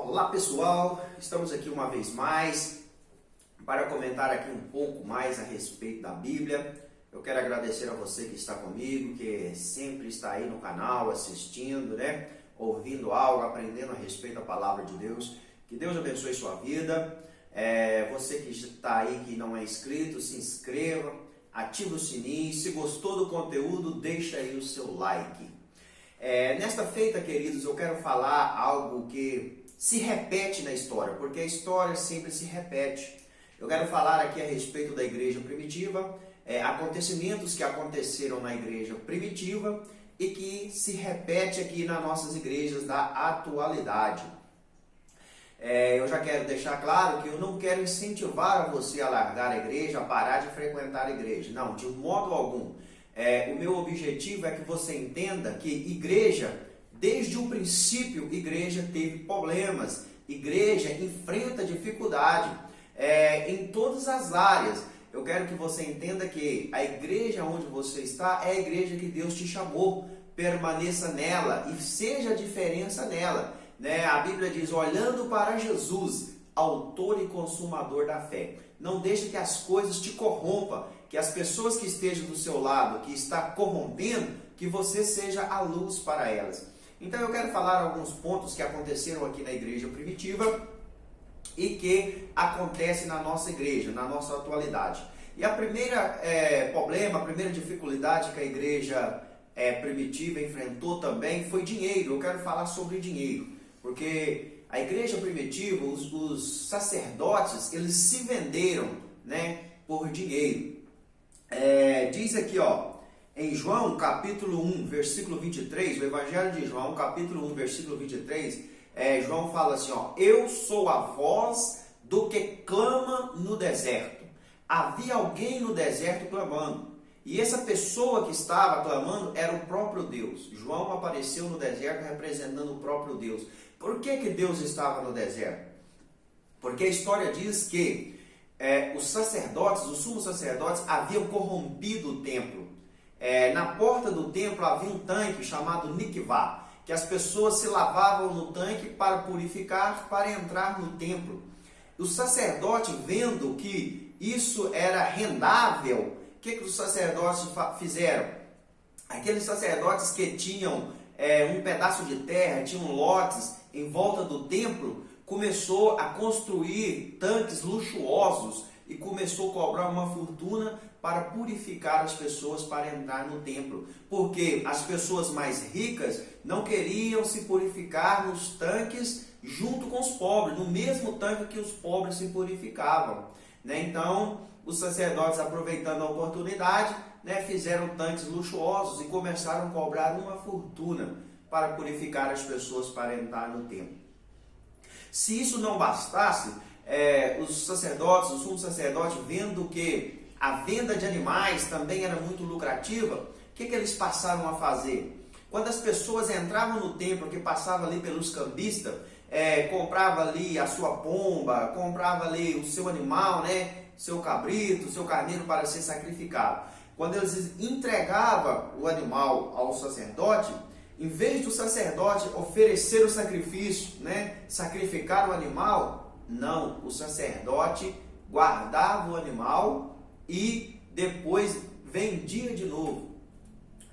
Olá pessoal, estamos aqui uma vez mais para comentar aqui um pouco mais a respeito da Bíblia. Eu quero agradecer a você que está comigo, que sempre está aí no canal assistindo, ouvindo algo, aprendendo a respeito da palavra de Deus. Que Deus abençoe sua vida. Você que está aí que não é inscrito, se inscreva, ative o sininho. Se gostou do conteúdo, deixa aí o seu like. Nesta feita, queridos, eu quero falar algo que se repete na história, porque a história sempre se repete. Eu quero falar aqui a respeito da igreja primitiva, acontecimentos que aconteceram na igreja primitiva e que se repete aqui nas nossas igrejas da atualidade. Eu já quero deixar claro que eu não quero incentivar você a largar a igreja, a parar de frequentar a igreja. Não, de modo algum. O meu objetivo é que você entenda que igreja, desde o princípio, igreja teve problemas, igreja enfrenta dificuldade em todas as áreas. Eu quero que você entenda que a igreja onde você está é a igreja que Deus te chamou. Permaneça nela e seja a diferença nela. A Bíblia diz, olhando para Jesus, autor e consumador da fé. Não deixe que as coisas te corrompam, que as pessoas que estejam do seu lado, que está corrompendo, que você seja a luz para elas. Então eu quero falar alguns pontos que aconteceram aqui na igreja primitiva e que acontecem na nossa igreja, na nossa atualidade. E a primeira problema, a primeira dificuldade que a igreja primitiva enfrentou também foi dinheiro. Eu quero falar sobre dinheiro, porque a igreja primitiva, os sacerdotes, eles se venderam por dinheiro. Diz aqui, em João capítulo 1, versículo 23, o Evangelho de João, capítulo 1, versículo 23, João fala assim, eu sou a voz do que clama no deserto. Havia alguém no deserto clamando, e essa pessoa que estava clamando era o próprio Deus. João apareceu no deserto representando o próprio Deus. Por que Deus estava no deserto? Porque a história diz que os sacerdotes, os sumos sacerdotes, haviam corrompido o templo. Na porta do templo havia um tanque chamado Mikvah, que as pessoas se lavavam no tanque para purificar, para entrar no templo. Os sacerdotes, vendo que isso era rendável, o que os sacerdotes fizeram? Aqueles sacerdotes que tinham um pedaço de terra, tinham lotes em volta do templo, começou a construir tanques luxuosos e começou a cobrar uma fortuna para purificar as pessoas para entrar no templo. Porque as pessoas mais ricas não queriam se purificar nos tanques junto com os pobres, no mesmo tanque que os pobres se purificavam. Então, os sacerdotes, aproveitando a oportunidade, fizeram tanques luxuosos e começaram a cobrar uma fortuna para purificar as pessoas para entrar no templo. Se isso não bastasse, os sacerdotes, os sumos sacerdotes, vendo que a venda de animais também era muito lucrativa, o que eles passaram a fazer? Quando as pessoas entravam no templo, que passava ali pelos cambistas, comprava ali a sua pomba, comprava ali o seu animal, seu cabrito, seu carneiro para ser sacrificado. Quando eles entregavam o animal ao sacerdote, em vez do sacerdote oferecer o sacrifício, sacrificar o animal, não, o sacerdote guardava o animal e depois vendia de novo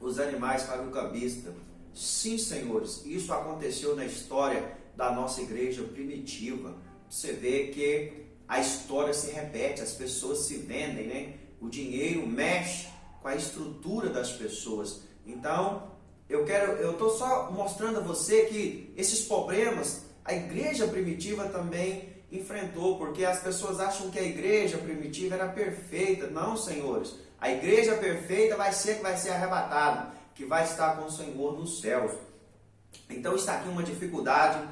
os animais para o cambista. Sim, senhores, isso aconteceu na história da nossa igreja primitiva. Você vê que a história se repete, as pessoas se vendem, o dinheiro mexe com a estrutura das pessoas. Então, eu estou só mostrando a você que esses problemas a igreja primitiva também enfrentou, porque as pessoas acham que a igreja primitiva era perfeita. Não, senhores, a igreja perfeita vai ser que vai ser arrebatada, que vai estar com o Senhor nos céus. Então está aqui uma dificuldade,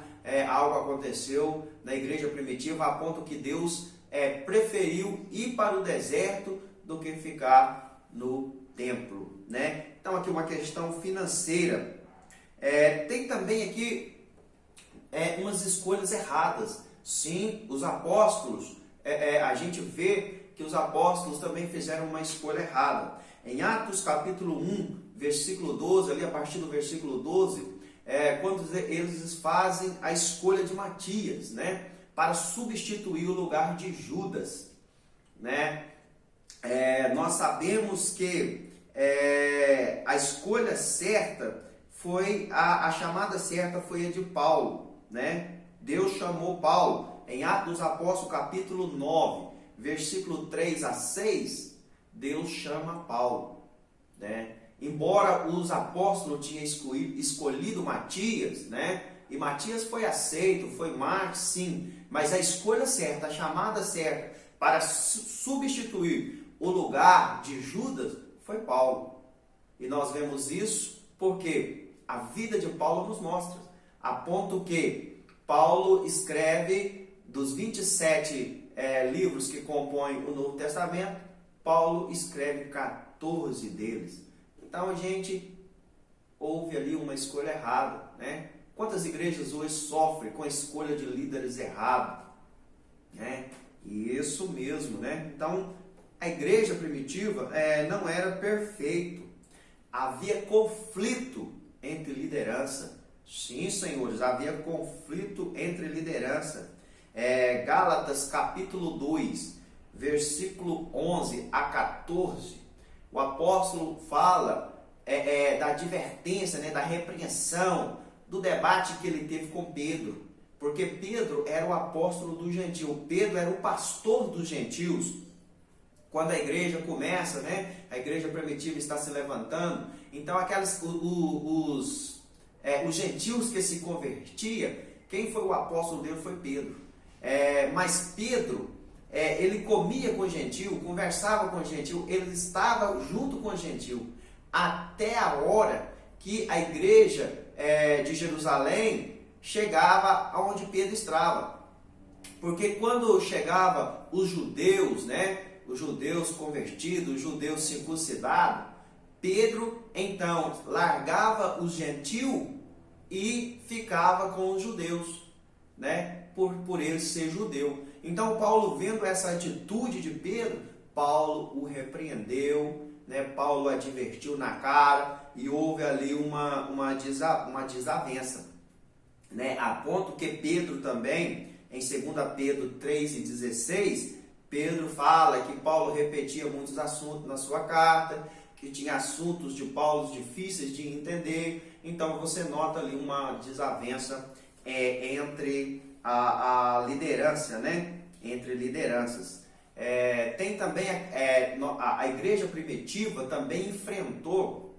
algo aconteceu na igreja primitiva a ponto que Deus preferiu ir para o deserto do que ficar no templo, Então aqui uma questão financeira. Tem também aqui umas escolhas erradas. Sim, os apóstolos, a gente vê que os apóstolos também fizeram uma escolha errada. Em Atos capítulo 1, versículo 12, ali a partir do versículo 12, quando eles fazem a escolha de Matias, né, para substituir o lugar de Judas, né? Nós sabemos que a escolha certa foi, a chamada certa foi a de Paulo, né? Deus chamou Paulo em Atos dos Apóstolos, capítulo 9, versículo 3 a 6, Deus chama Paulo, né? Embora os apóstolos tinham escolhido Matias, né? E Matias foi aceito, foi Marcos, sim, mas a escolha certa, a chamada certa para substituir o lugar de Judas foi Paulo. E nós vemos isso porque a vida de Paulo nos mostra, a ponto que Paulo escreve dos 27 livros que compõem o Novo Testamento, Paulo escreve 14 deles. Então a gente houve ali uma escolha errada, né? Quantas igrejas hoje sofrem com a escolha de líderes errados, né? E isso mesmo, né? Então a igreja primitiva não era perfeito, havia conflito entre liderança. Sim, senhores, havia conflito entre liderança. Gálatas capítulo 2, versículo 11 a 14, o apóstolo fala da advertência, né, da repreensão, do debate que ele teve com Pedro, porque Pedro era o apóstolo do gentil, Pedro era o pastor dos gentios. Quando a igreja começa, né, a igreja primitiva está se levantando, então os gentios que se convertiam, quem foi o apóstolo dele foi Pedro. Mas Pedro, ele comia com o gentil, conversava com o gentil, ele estava junto com o gentil, até a hora que a igreja de Jerusalém chegava aonde Pedro estava. Porque quando chegava os judeus, né, os judeus convertidos, os judeus circuncidados, Pedro então largava os gentios e ficava com os judeus, né, por ele ser judeu. Então Paulo, vendo essa atitude de Pedro, Paulo o repreendeu, né, Paulo advertiu na cara e houve ali uma desavença, né, a ponto que Pedro também, em 2 Pedro 3:16, Pedro fala que Paulo repetia muitos assuntos na sua carta, que tinha assuntos de Paulo difíceis de entender. Então você nota ali uma desavença entre a liderança, né? Entre lideranças. Tem também a igreja primitiva também enfrentou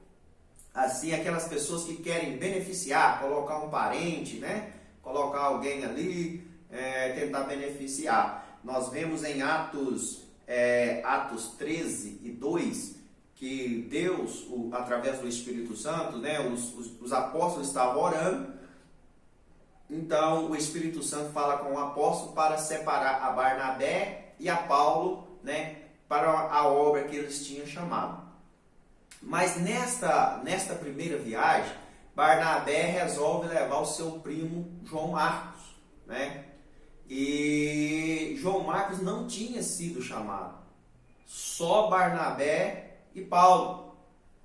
assim aquelas pessoas que querem beneficiar, colocar um parente, né? Colocar alguém ali, tentar beneficiar. Nós vemos em Atos 13:2 que Deus, através do Espírito Santo, né, os apóstolos estavam orando. Então o Espírito Santo fala com o apóstolo para separar a Barnabé e a Paulo, né, para a obra que eles tinham chamado. Mas nesta primeira viagem, Barnabé resolve levar o seu primo João Marcos, né? E João Marcos não tinha sido chamado, só Barnabé e Paulo,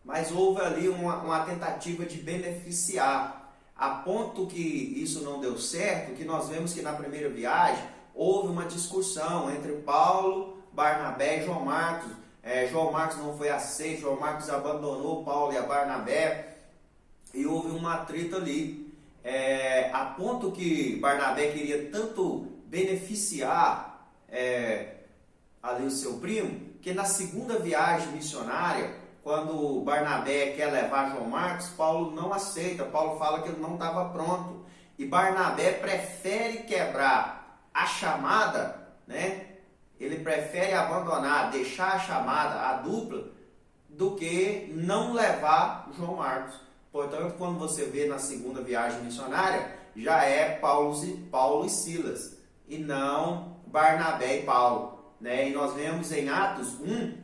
mas houve ali uma tentativa de beneficiar, a ponto que isso não deu certo, que nós vemos que na primeira viagem houve uma discussão entre Paulo, Barnabé e João Marcos. João Marcos não foi aceito, João Marcos abandonou Paulo e a Barnabé, e houve uma atrito ali. A ponto que Barnabé queria tanto beneficiar ali o seu primo, que na segunda viagem missionária, quando Barnabé quer levar João Marcos, Paulo não aceita, Paulo fala que ele não estava pronto, e Barnabé prefere quebrar a chamada, né? Ele prefere abandonar, deixar a chamada, a dupla, do que não levar João Marcos. Portanto, quando você vê na segunda viagem missionária, já é Paulo e Silas, e não Barnabé e Paulo, né? E nós vemos em Atos 1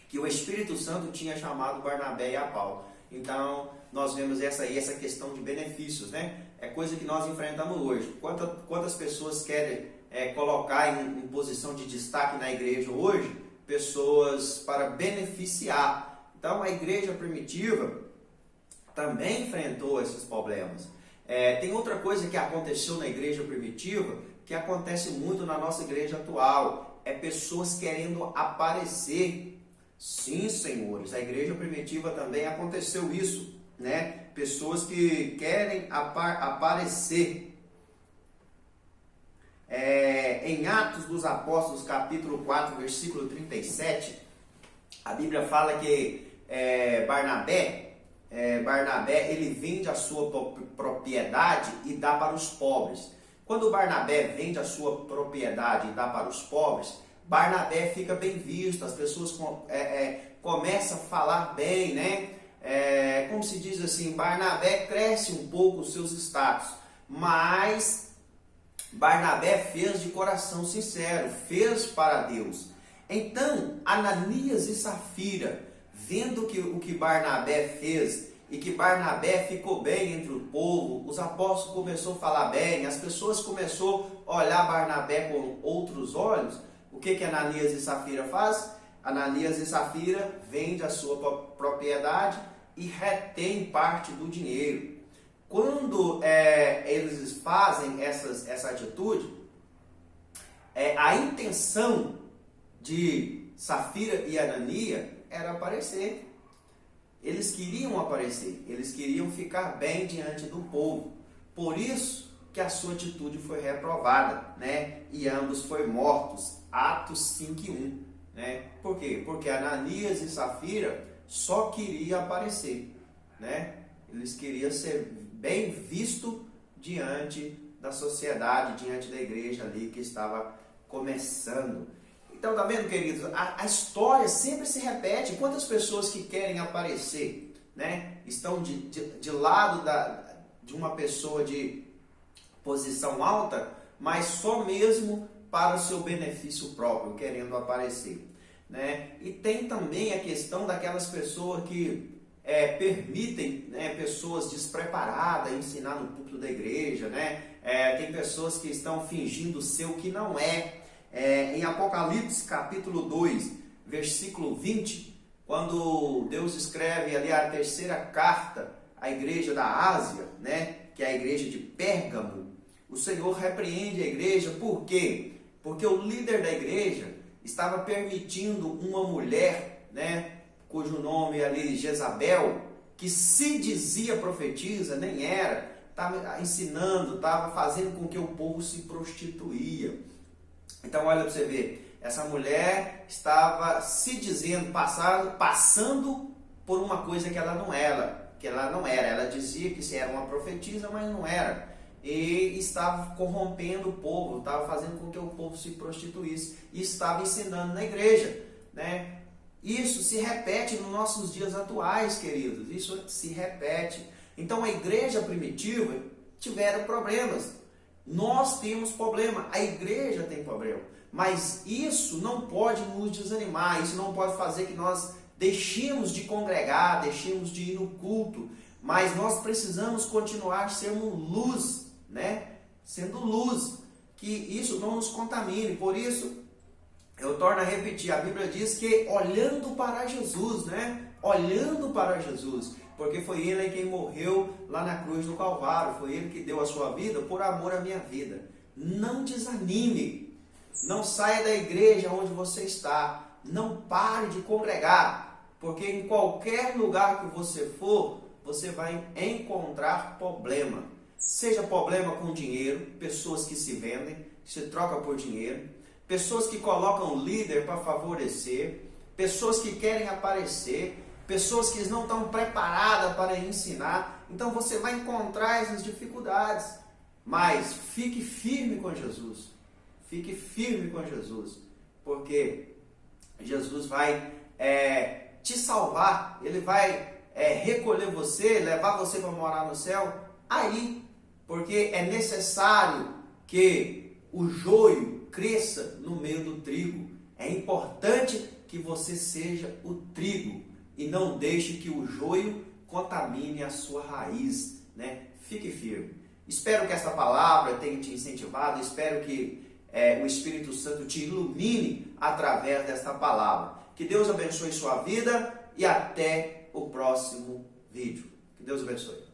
que o Espírito Santo tinha chamado Barnabé e a Paulo. Então, nós vemos essa questão de benefícios, né? É coisa que nós enfrentamos hoje. Quantas pessoas querem colocar em posição de destaque na igreja hoje? Pessoas para beneficiar. Então, a igreja primitiva também enfrentou esses problemas. Tem outra coisa que aconteceu na igreja primitiva, que acontece muito na nossa igreja atual, é pessoas querendo aparecer. Sim, senhores, a igreja primitiva também aconteceu isso, né? Pessoas que querem aparecer. Em Atos dos Apóstolos, capítulo 4, versículo 37, a Bíblia fala que Barnabé, ele vende a sua propriedade e dá para os pobres. Quando Barnabé vende a sua propriedade e dá para os pobres, Barnabé fica bem visto, as pessoas começam a falar bem, né? Como se diz assim, Barnabé cresce um pouco os seus status, mas Barnabé fez de coração sincero, fez para Deus. Então, Ananias e Safira, vendo o que Barnabé fez e que Barnabé ficou bem entre o povo, os apóstolos começaram a falar bem, as pessoas começaram a olhar Barnabé com outros olhos. O que Ananias e Safira faz? Ananias e Safira vende a sua propriedade e retém parte do dinheiro. Quando eles fazem essa atitude, a intenção de Safira e Ananias era aparecer. Eles queriam aparecer, eles queriam ficar bem diante do povo. Por isso que a sua atitude foi reprovada, né? E ambos foram mortos. Atos 5:1, né? Por quê? Porque Ananias e Safira só queriam aparecer, né? Eles queriam ser bem visto diante da sociedade, diante da igreja ali que estava começando. Então, tá vendo, queridos? A história sempre se repete. Quantas pessoas que querem aparecer, né, estão de lado de uma pessoa de posição alta, mas só mesmo para o seu benefício próprio, querendo aparecer, né? E tem também a questão daquelas pessoas que permitem, né, pessoas despreparadas ensinar no púlpito da igreja, né? Tem pessoas que estão fingindo ser o que não é. Em Apocalipse capítulo 2, versículo 20, quando Deus escreve ali a terceira carta à igreja da Ásia, né, que é a igreja de Pérgamo, o Senhor repreende a igreja. Por quê? Porque o líder da igreja estava permitindo uma mulher, né, cujo nome ali Jezabel, que se dizia profetisa, nem era, estava ensinando, estava fazendo com que o povo se prostituía. Então olha para você ver, essa mulher estava se dizendo, passando por uma coisa que ela não era, ela dizia que era uma profetisa, mas não era, e estava corrompendo o povo, estava fazendo com que o povo se prostituísse, e estava ensinando na igreja, né? Isso se repete nos nossos dias atuais, queridos, isso se repete. Então a igreja primitiva tiveram problemas. Nós temos problema, a igreja tem problema, mas isso não pode nos desanimar, isso não pode fazer que nós deixemos de congregar, deixemos de ir no culto, mas nós precisamos continuar sendo luz, né? Sendo luz, que isso não nos contamine. Por isso, eu torno a repetir, a Bíblia diz que olhando para Jesus, né? Olhando para Jesus, porque foi Ele quem morreu lá na cruz do Calvário, foi Ele que deu a sua vida por amor à minha vida. Não desanime, não saia da igreja onde você está, não pare de congregar, porque em qualquer lugar que você for, você vai encontrar problema. Seja problema com dinheiro, pessoas que se vendem, se trocam por dinheiro, pessoas que colocam líder para favorecer, pessoas que querem aparecer, pessoas que não estão preparadas para ensinar. Então você vai encontrar essas dificuldades, mas fique firme com Jesus, fique firme com Jesus, porque Jesus vai te salvar, Ele vai recolher você, levar você para morar no céu, aí, porque é necessário que o joio cresça no meio do trigo. É importante que você seja o trigo e não deixe que o joio contamine a sua raiz, né? Fique firme. Espero que esta palavra tenha te incentivado, espero que o Espírito Santo te ilumine através desta palavra. Que Deus abençoe sua vida e até o próximo vídeo. Que Deus abençoe.